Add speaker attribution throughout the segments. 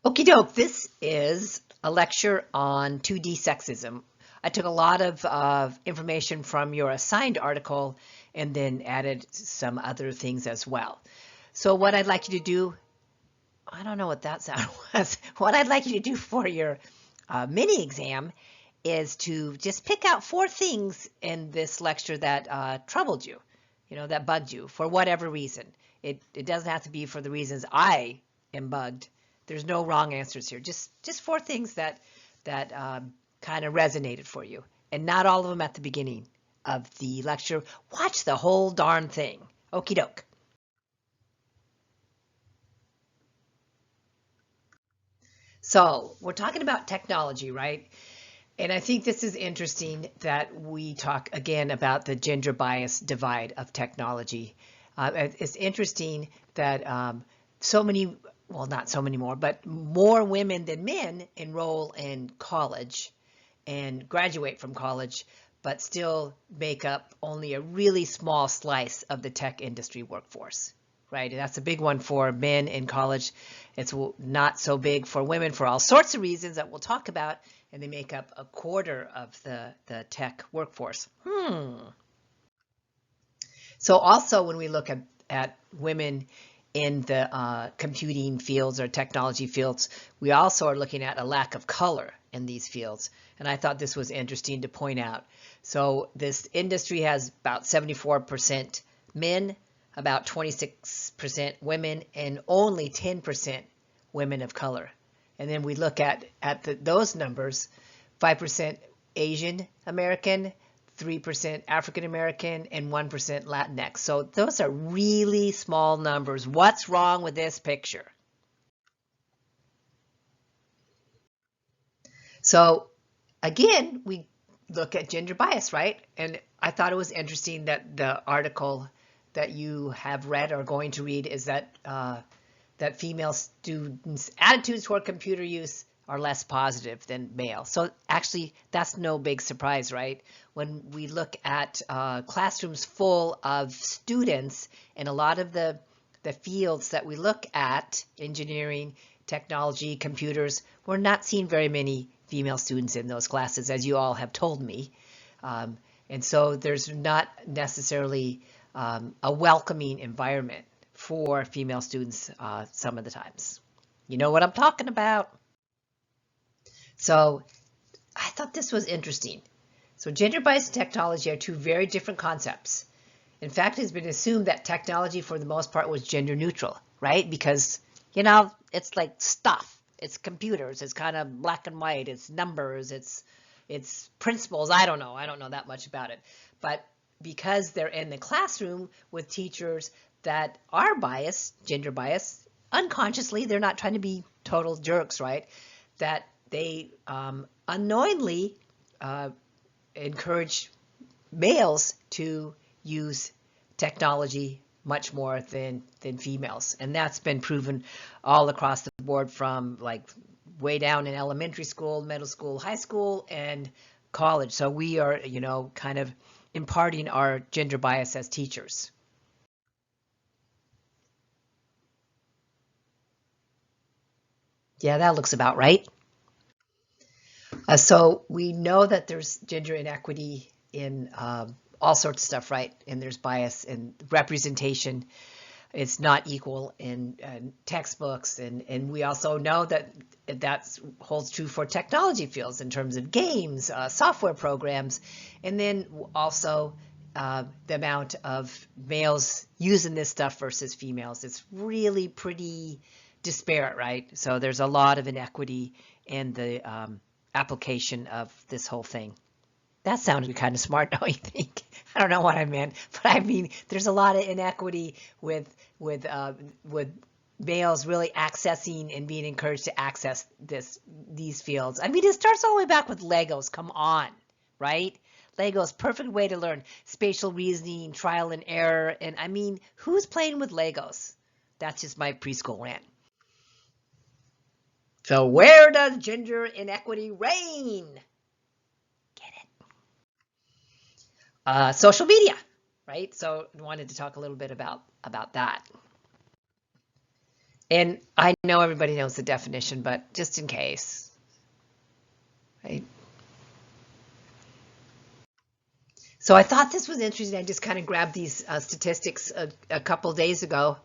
Speaker 1: Okie doke, this is a lecture on 2D sexism. I took a lot of information from your assigned article and then added some other things as well. So what I'd like you to do, I don't know what that sound was. What I'd like you to do for your mini exam is to just pick out 4 things in this lecture that troubled you, that bugged you for whatever reason. It doesn't have to be for the reasons I am bugged. There's no wrong answers here. Just 4 things that kind of resonated for you, and not all of them at the beginning of the lecture. Watch the whole darn thing. Okie doke. So we're talking about technology, right? And I think this is interesting that we talk again about the gender bias divide of technology. It's interesting that so many, well, not so many more, but more women than men enroll in college and graduate from college, but still make up only a really small slice of the tech industry workforce, right? And that's a big one for men in college. It's not so big for women for all sorts of reasons that we'll talk about, and they make up a quarter of the tech workforce. So also when we look at women in the computing fields or technology fields, we also are looking at a lack of color in these fields. And I thought this was interesting to point out. So this industry has about 74% men, about 26% women, and only 10% women of color. And then we look at those numbers, 5% Asian American, 3% African American, and 1% Latinx. So those are really small numbers. What's wrong with this picture? So again, we look at gender bias, right? And I thought it was interesting that the article that you have read or going to read is that that female students' attitudes toward computer use are less positive than male. So actually, that's no big surprise, right? When we look at classrooms full of students and a lot of the fields that we look at, engineering, technology, computers, we're not seeing very many female students in those classes, as you all have told me. And so there's not necessarily a welcoming environment for female students some of the times. You know what I'm talking about. So I thought this was interesting. So gender bias and technology are 2 very different concepts. In fact, it's been assumed that technology for the most part was gender neutral, right? Because, it's like stuff. It's computers. It's kind of black and white. It's numbers. It's principles. I don't know that much about it. But because they're in the classroom with teachers that are biased, gender biased, unconsciously, they're not trying to be total jerks, right? That they unknowingly encourage males to use technology much more than females. And that's been proven all across the board from like way down in elementary school, middle school, high school, and college. So we are, kind of imparting our gender bias as teachers. Yeah, that looks about right. So we know that there's gender inequity in all sorts of stuff, right? And there's bias and representation. It's not equal in textbooks, and we also know that that holds true for technology fields in terms of games, software programs, and then also the amount of males using this stuff versus females. It's really pretty disparate, right? So there's a lot of inequity in the application of this whole thing. That sounded kind of smart, don't you think? I don't know what I meant, but I mean, there's a lot of inequity with males really accessing and being encouraged to access these fields. I mean, it starts all the way back with Legos. Come on, right? Legos, perfect way to learn spatial reasoning, trial and error, and I mean, who's playing with Legos? That's just my preschool rant. So where does gender inequity reign? Get it? Social media, right? So I wanted to talk a little bit about that. And I know everybody knows the definition, but just in case, right? So I thought this was interesting. I just kind of grabbed these statistics a couple days ago.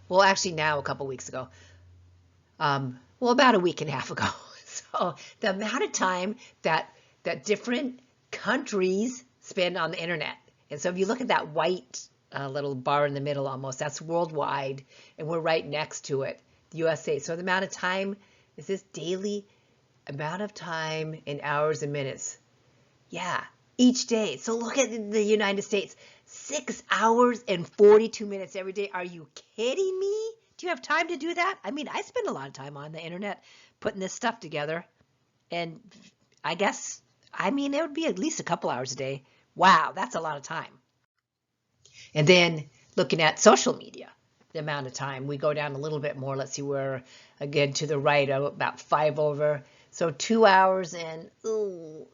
Speaker 1: Well, actually now a couple weeks ago. Well, about a week and a half ago. So the amount of time that different countries spend on the internet. And so if you look at that white little bar in the middle almost, that's worldwide, and we're right next to it, the USA. So the amount of time, is this daily amount of time in hours and minutes? Yeah, each day. So look at the United States, 6 hours and 42 minutes every day. Are you kidding me? Do you have time to do that? I mean, I spend a lot of time on the internet putting this stuff together. And I guess, I mean, it would be at least a couple hours a day. Wow, that's a lot of time. And then looking at social media, the amount of time, we go down a little bit more. Let's see, we're again to the right, about 5 over. So 2 hours and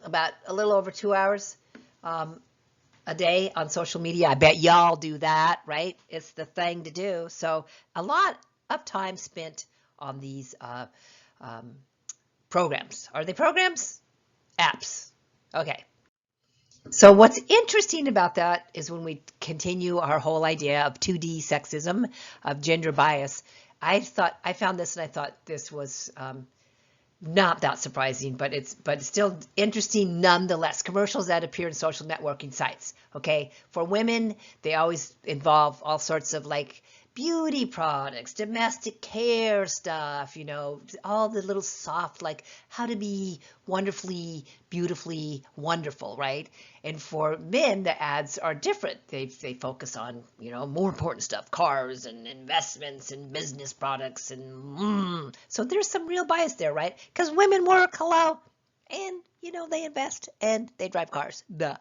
Speaker 1: about a little over 2 hours a day on social media. I bet y'all do that, right? It's the thing to do. So a lot of time spent on these programs. Are they programs? Apps. Okay. So what's interesting about that is when we continue our whole idea of 2D sexism, of gender bias, I found this and I thought this was not that surprising, but it's still interesting nonetheless. Commercials that appear in social networking sites. Okay, for women, they always involve all sorts of like beauty products, domestic care stuff, all the little soft, like how to be wonderfully, beautifully wonderful, right? And for men, the ads are different. They focus on, more important stuff, cars and investments and business products. And so there's some real bias there, right? Because women work, hello, and, they invest and they drive cars, duh.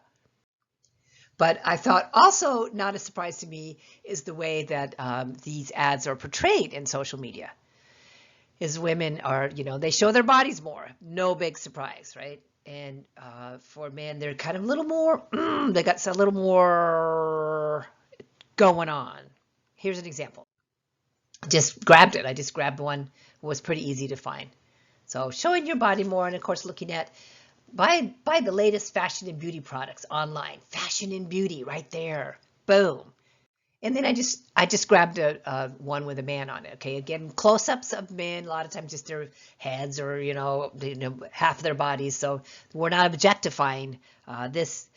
Speaker 1: But I thought also not a surprise to me is the way that these ads are portrayed in social media. Is women are, they show their bodies more. No big surprise, right? And for men, they're kind of a little more, they got a little more going on. Here's an example. Just grabbed it. I just grabbed one. It was pretty easy to find. So showing your body more, and of course looking at buy the latest fashion and beauty products online. Fashion and beauty right there. Boom. And then I just grabbed a one with a man on it. Okay, again, close-ups of men. A lot of times just their heads or half of their bodies. So we're not objectifying this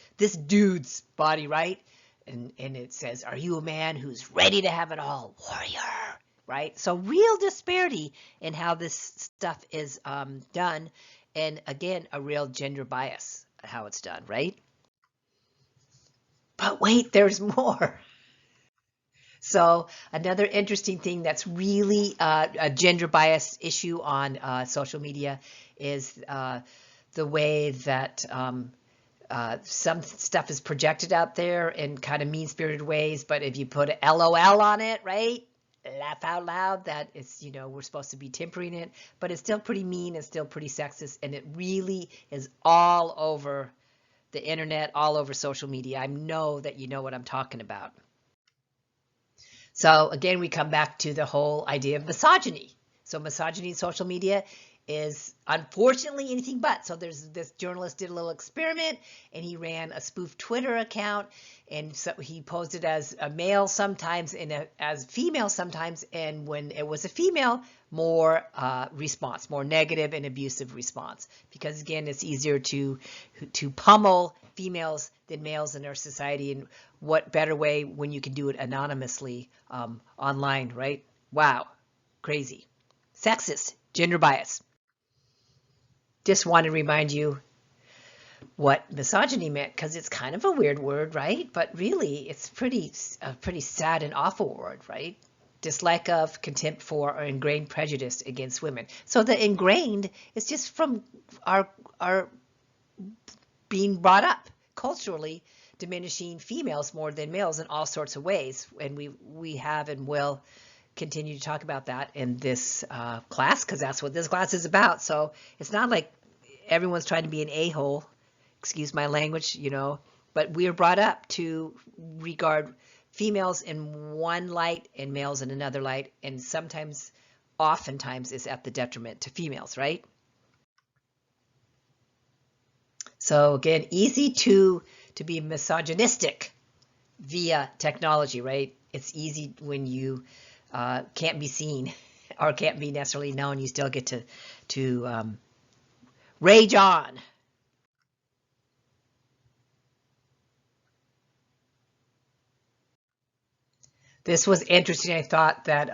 Speaker 1: dude's body, right? And it says, "Are you a man who's ready to have it all, warrior?" Right? So real disparity in how this stuff is done. And again, a real gender bias, how it's done, right? But wait, there's more. So another interesting thing that's really a gender bias issue on social media is the way that some stuff is projected out there in kind of mean-spirited ways, but if you put a LOL on it, right? Laugh out loud, that is, we're supposed to be tempering it, but it's still pretty mean, it's still pretty sexist, and it really is all over the internet, all over social media. I know that you know what I'm talking about. So again, we come back to the whole idea of misogyny. So misogyny in social media is unfortunately anything but. So this journalist did a little experiment and he ran a spoof Twitter account, and so he posed it as a male sometimes and as female sometimes, and when it was a female, more response, more negative and abusive response, because again, it's easier to pummel females than males in our society, and what better way when you can do it anonymously online, right? Wow, crazy. Sexist, gender bias. Just want to remind you what misogyny meant, because it's kind of a weird word, right? But really, it's a pretty sad and awful word, right? Dislike of, contempt for, or ingrained prejudice against women. So the ingrained is just from our being brought up culturally, diminishing females more than males in all sorts of ways, and we have and will continue to talk about that in this class, because that's what this class is about. So it's not like everyone's trying to be an a-hole, excuse my language, but we are brought up to regard females in one light and males in another light, and sometimes oftentimes is at the detriment to females, right? So again, easy to be misogynistic via technology, right? It's easy when you can't be seen or can't be necessarily known. You still get to rage on. This was interesting. I thought that,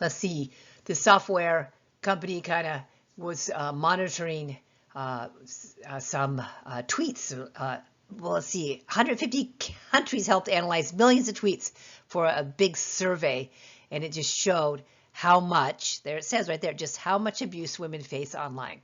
Speaker 1: let's see, the software company kind of was monitoring some tweets. Well, let's see, 150 countries helped analyze millions of tweets for a big survey, and it just showed how much, there it says right there, just how much abuse women face online.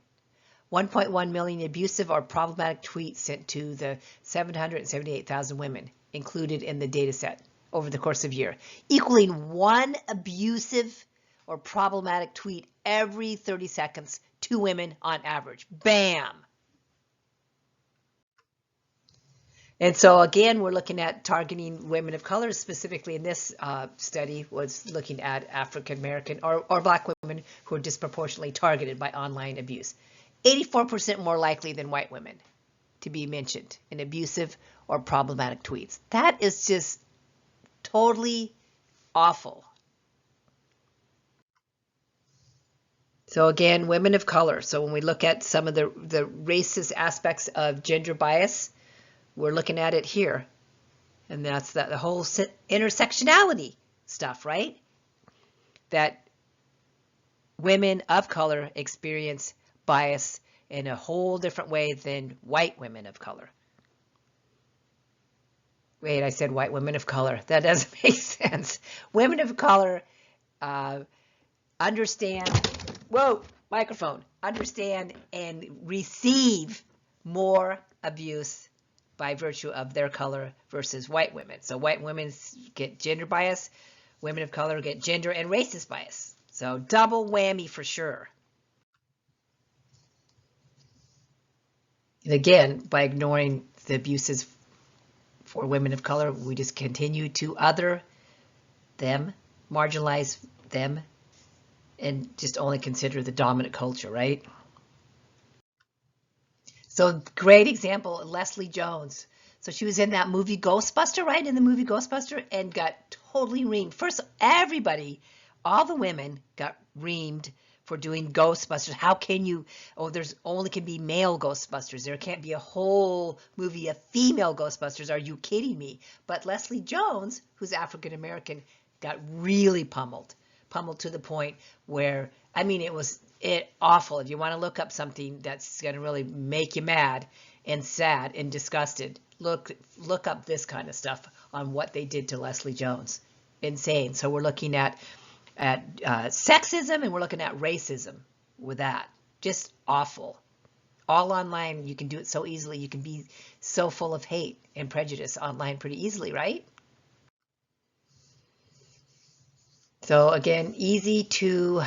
Speaker 1: 1.1 million abusive or problematic tweets sent to the 778,000 women included in the data set over the course of a year, equaling one abusive or problematic tweet every 30 seconds to women on average. Bam! And so again, we're looking at targeting women of color, specifically in this study was looking at African American or Black women who are disproportionately targeted by online abuse. 84% more likely than white women to be mentioned in abusive or problematic tweets. That is just totally awful. So again, women of color. So when we look at some of the racist aspects of gender bias, we're looking at it here. And that's the whole intersectionality stuff, right? That women of color experience bias in a whole different way than white women of color. Wait, I said white women of color. That doesn't make sense. Women of color understand, whoa, microphone, understand and receive more abuse by virtue of their color versus white women. So white women get gender bias, women of color get gender and racist bias. So double whammy for sure. And again, by ignoring the abuses for women of color, we just continue to other them, marginalize them, and just only consider the dominant culture, right? So great example, Leslie Jones. So she was in that movie Ghostbuster, right? In the movie Ghostbuster, and got totally reamed. First, everybody, all the women got reamed for doing Ghostbusters. How can you, oh, there's only can be male Ghostbusters. There can't be a whole movie of female Ghostbusters. Are you kidding me? But Leslie Jones, who's African American, got really pummeled to the point where, I mean, it was awful. If you want to look up something that's going to really make you mad and sad and disgusted, look up this kind of stuff on what they did to Leslie Jones. Insane. So we're looking at sexism and we're looking at racism with that. Just awful. All online, you can do it so easily. You can be so full of hate and prejudice online pretty easily, right? So again, easy to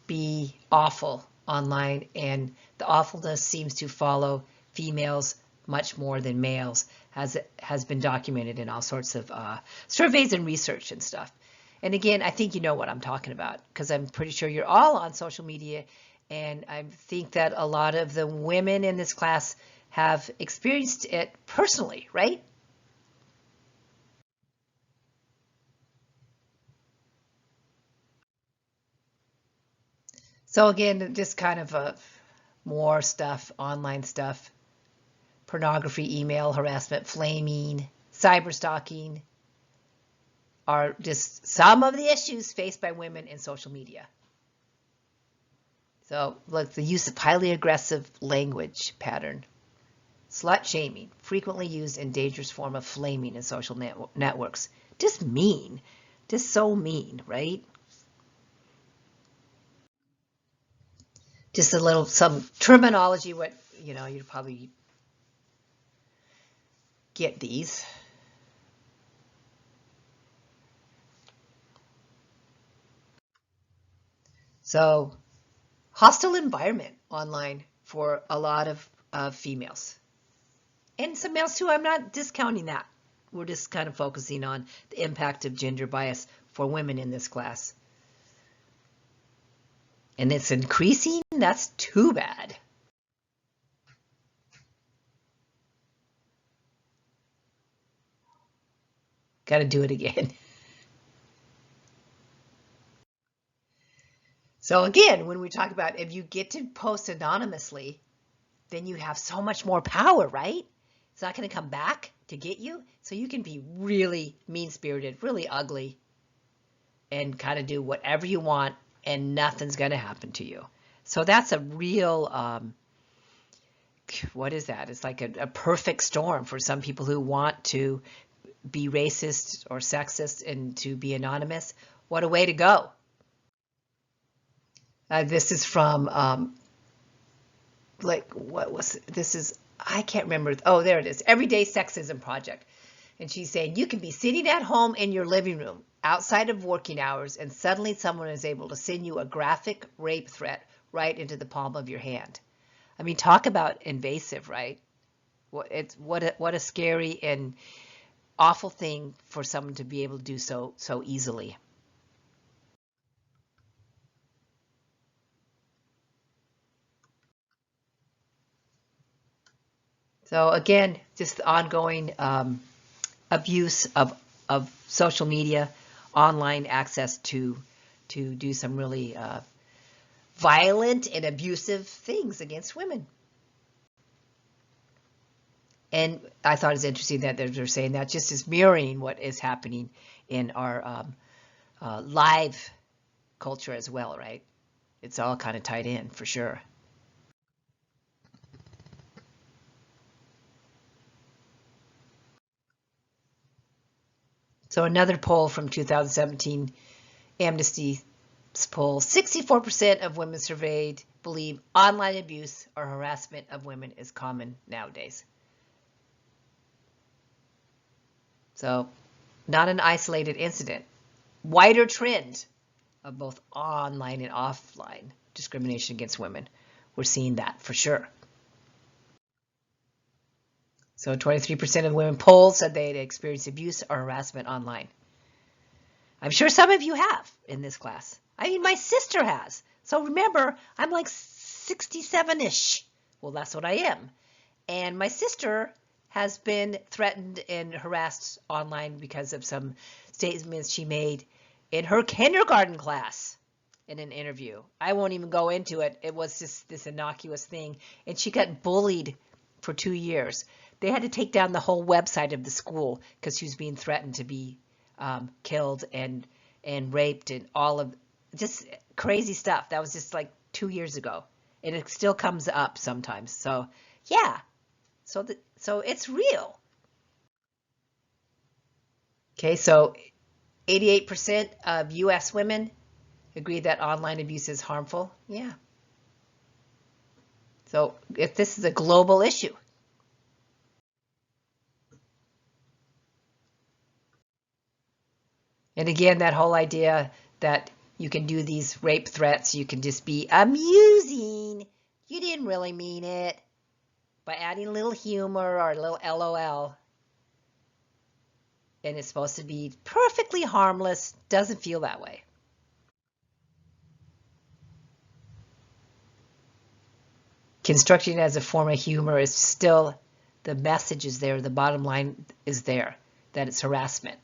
Speaker 1: be awful online, and the awfulness seems to follow females much more than males, as it has been documented in all sorts of surveys and research and stuff. And again, I think you know what I'm talking about, because I'm pretty sure you're all on social media, and I think that a lot of the women in this class have experienced it personally, right? So again, just kind of more stuff, online stuff, pornography, email harassment, flaming, cyberstalking are just some of the issues faced by women in social media. So look, the use of highly aggressive language pattern, slut shaming, frequently used and dangerous form of flaming in social networks. Just mean, just so mean, right? Just a little, some terminology, what, you know, you'd probably get these. So, hostile environment online for a lot of females. And some males too, I'm not discounting that. We're just kind of focusing on the impact of gender bias for women in this class. And it's increasing? That's too bad. Got to do it again. So again, when we talk about if you get to post anonymously, then you have so much more power, right? It's not going to come back to get you. So you can be really mean-spirited, really ugly, and kind of do whatever you want, and nothing's going to happen to you. So that's a real, what is that? It's like a perfect storm for some people who want to be racist or sexist and to be anonymous. What a way to go. This is from, this is, I can't remember. Oh, there it is. Everyday Sexism Project. And she's saying, you can be sitting at home in your living room outside of working hours, and suddenly someone is able to send you a graphic rape threat right into the palm of your hand. I mean, talk about invasive, right? What a scary and awful thing for someone to be able to do so easily. So again, just the ongoing abuse of social media, online access to do some really violent and abusive things against women. And I thought it was interesting that they're saying that just is mirroring what is happening in our live culture as well, right? It's all kind of tied in for sure. So another poll from 2017, Amnesty's poll, 64% of women surveyed believe online abuse or harassment of women is common nowadays. So not an isolated incident. Wider trend of both online and offline discrimination against women. We're seeing that for sure. So 23% of women polled said they had experienced abuse or harassment online. I'm sure some of you have in this class. I mean, my sister has. So remember, I'm like 67-ish. Well, that's what I am. And my sister has been threatened and harassed online because of some statements she made in her kindergarten class in an interview. I won't even go into it. It was just this innocuous thing. And she got bullied for 2 years. They had to take down the whole website of the school because she was being threatened to be killed and raped and all of just crazy stuff. That was just like 2 years ago. And it still comes up sometimes. So yeah, so it's real. Okay, so 88% of US women agree that online abuse is harmful. Yeah. So if this is a global issue. And again, that whole idea that you can do these rape threats, you can just be amusing. You didn't really mean it. By adding a little humor or a little LOL. And it's supposed to be perfectly harmless. Doesn't feel that way. Constructing it as a form of humor is still, the message is there, the bottom line is there, that it's harassment.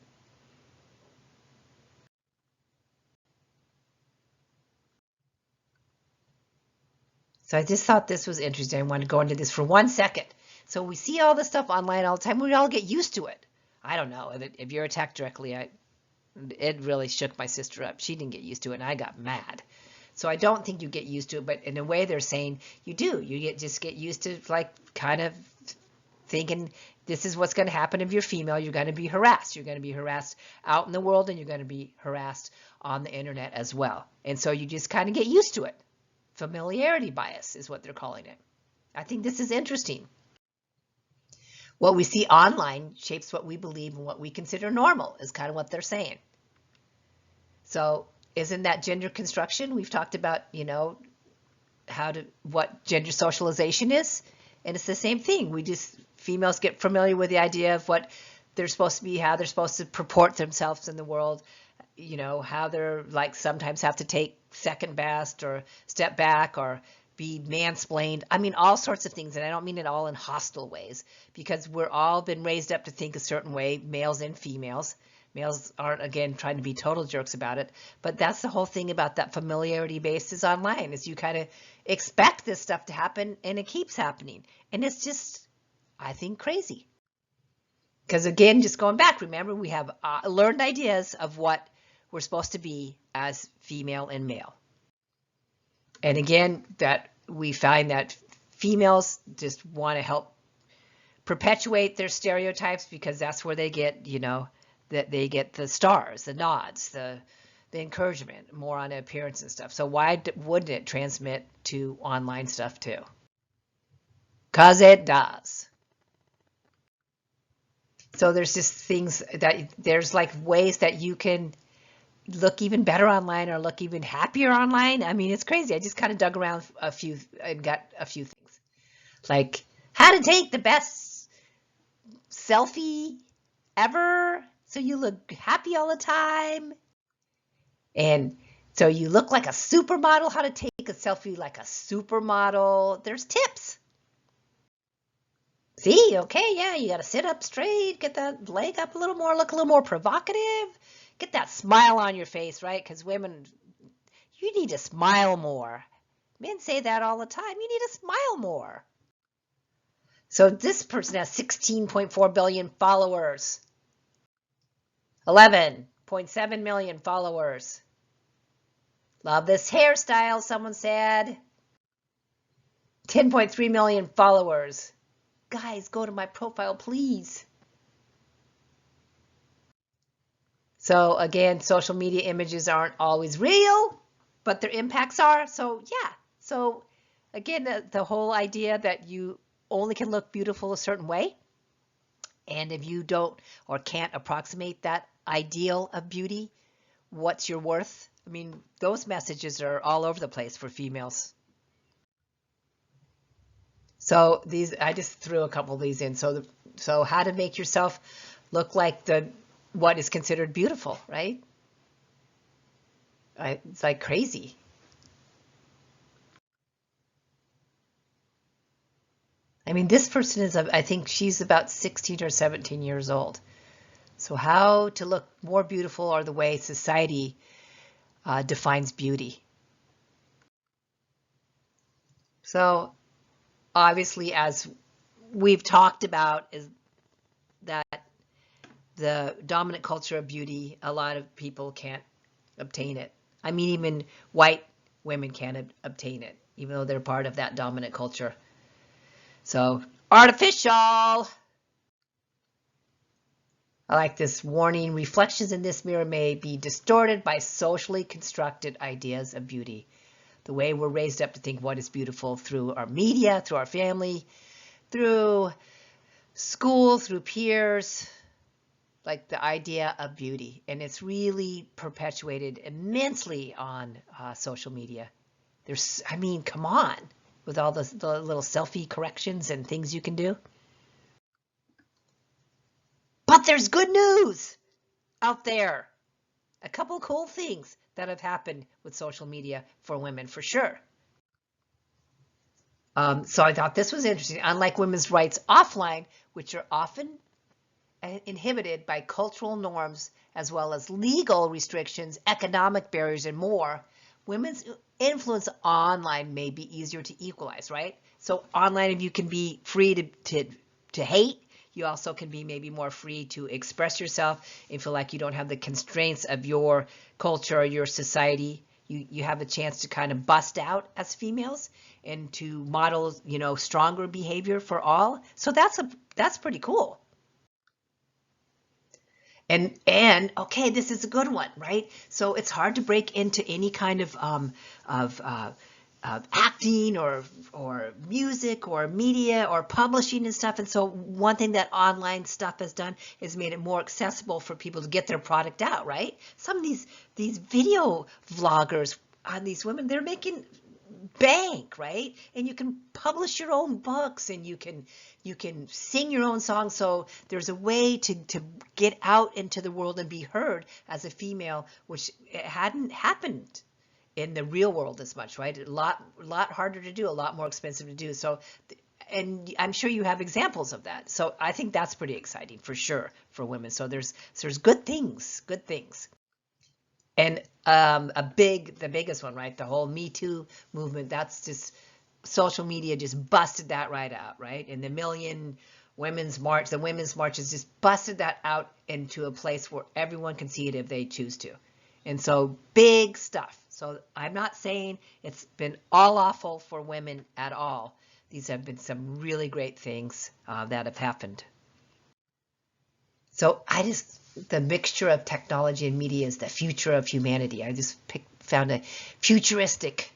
Speaker 1: So I just thought this was interesting. I want to go into this for 1 second. So we see all this stuff online all the time. We all get used to it. I don't know. If you're attacked directly, it really shook my sister up. She didn't get used to it, and I got mad. So I don't think you get used to it, but in a way they're saying you do. You just get used to like kind of thinking this is what's going to happen if you're female. You're going to be harassed. You're going to be harassed out in the world, and you're going to be harassed on the internet as well. And so you just kind of get used to it. Familiarity bias is what they're calling it. I think this is interesting. What we see online shapes what we believe and what we consider normal is kind of what they're saying. So isn't that gender construction? We've talked about, what gender socialization is, and it's the same thing. Females get familiar with the idea of what they're supposed to be, how they're supposed to purport themselves in the world, how they're like sometimes have to take second best or step back or be mansplained. I mean, all sorts of things. And I don't mean it all in hostile ways, because we're all been raised up to think a certain way, males and females. Males aren't, again, trying to be total jerks about it. But that's the whole thing about that familiarity base is online, is you kind of expect this stuff to happen and it keeps happening. And it's just, I think, crazy. Because again, just going back, remember, we have learned ideas of what we're supposed to be as female and male. And again, that we find that females just want to help perpetuate their stereotypes, because that's where they get, that they get the stars, the nods, the encouragement, more on appearance and stuff. So why wouldn't it transmit to online stuff too? Because it does. So there's just things that there's like ways that you can look even better online or look even happier online. I mean, it's crazy. I just kind of dug around a few and got a few things. Like how to take the best selfie ever so you look happy all the time. And so you look like a supermodel, how to take a selfie like a supermodel. There's tips. See, okay, yeah, you got to sit up straight, get that leg up a little more, look a little more provocative, get that smile on your face, right? Because women, you need to smile more. Men say that all the time. You need to smile more. So this person has 16.4 billion followers, 11.7 million followers. Love this hairstyle, someone said. 10.3 million followers. Guys, go to my profile, please. So again, social media images aren't always real, but their impacts are. So yeah. So again, the whole idea that you only can look beautiful a certain way, and if you don't or can't approximate that ideal of beauty, what's your worth? I mean, those messages are all over the place for females. So these, I just threw a couple of these in. So how to make yourself look like what is considered beautiful, right? It's like crazy. I mean, this person is, I think she's about 16 or 17 years old. So how to look more beautiful, or the way society defines beauty. So obviously, as we've talked about, is that the dominant culture of beauty, a lot of people can't obtain it. I mean, even white women can't obtain it, even though they're part of that dominant culture. So, artificial. I like this warning. Reflections in this mirror may be distorted by socially constructed ideas of beauty. The way we're raised up to think what is beautiful through our media, through our family, through school, through peers, like the idea of beauty. And it's really perpetuated immensely on social media. I mean, come on, with all the little selfie corrections and things you can do. But there's good news out there. A couple cool things that have happened with social media for women, for sure. So I thought this was interesting. Unlike women's rights offline, which are often inhibited by cultural norms as well as legal restrictions, economic barriers, and more, women's influence online may be easier to equalize, right? So online, if you can be free to hate, you also can be maybe more free to express yourself and feel like you don't have the constraints of your culture or your society. You have a chance to kind of bust out as females and to model, stronger behavior for all. So that's pretty cool. And okay, this is a good one, right? So it's hard to break into any kind of acting or music or media or publishing and stuff. And so one thing that online stuff has done is made it more accessible for people to get their product out, right? Some of these video vloggers on these women, they're making bank, right? And you can publish your own books, and you can sing your own songs. So there's a way to get out into the world and be heard as a female, which hadn't happened in the real world as much, right? A lot harder to do, a lot more expensive to do. So, and I'm sure you have examples of that. So I think that's pretty exciting for sure for women. So there's good things, good things. And the biggest one, right? The whole Me Too movement, that's just, social media just busted that right out, right? And the women's march has just busted that out into a place where everyone can see it if they choose to. And so big stuff. So I'm not saying it's been all awful for women at all. These have been some really great things that have happened. So the mixture of technology and media is the future of humanity. I just found a futuristic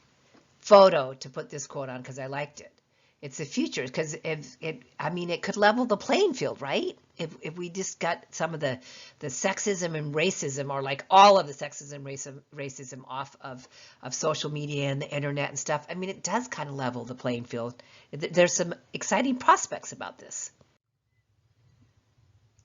Speaker 1: photo to put this quote on because I liked it. It's the future because it could level the playing field, right? If we just got some of the sexism and racism, or like all of the sexism, racism off of social media and the internet and stuff, it does kind of level the playing field. There's some exciting prospects about this.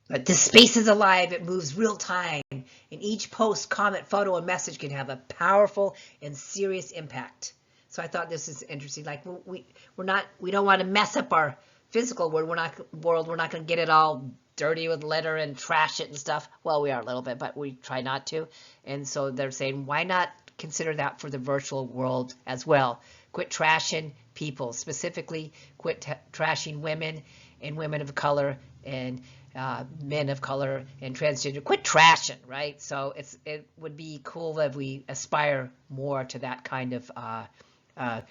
Speaker 1: But this space is alive, it moves real time, and each post, comment, photo, and message can have a powerful and serious impact. So I thought this is interesting. Like we don't want to mess up our physical world. We're not going to get it all dirty with litter and trash it and stuff. Well, we are a little bit, but we try not to. And so they're saying, why not consider that for the virtual world as well? Quit trashing people, specifically quit trashing women and women of color and men of color and transgender. Quit trashing, right? So it would be cool if we aspire more to that kind of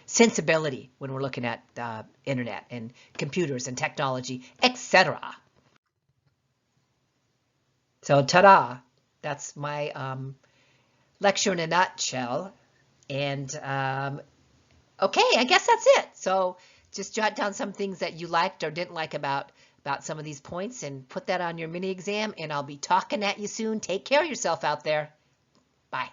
Speaker 1: sensibility when we're looking at internet and computers and technology, etc. So ta-da! That's my lecture in a nutshell. And okay, I guess that's it. So just jot down some things that you liked or didn't like about some of these points and put that on your mini exam, and I'll be talking at you soon. Take care of yourself out there. Bye.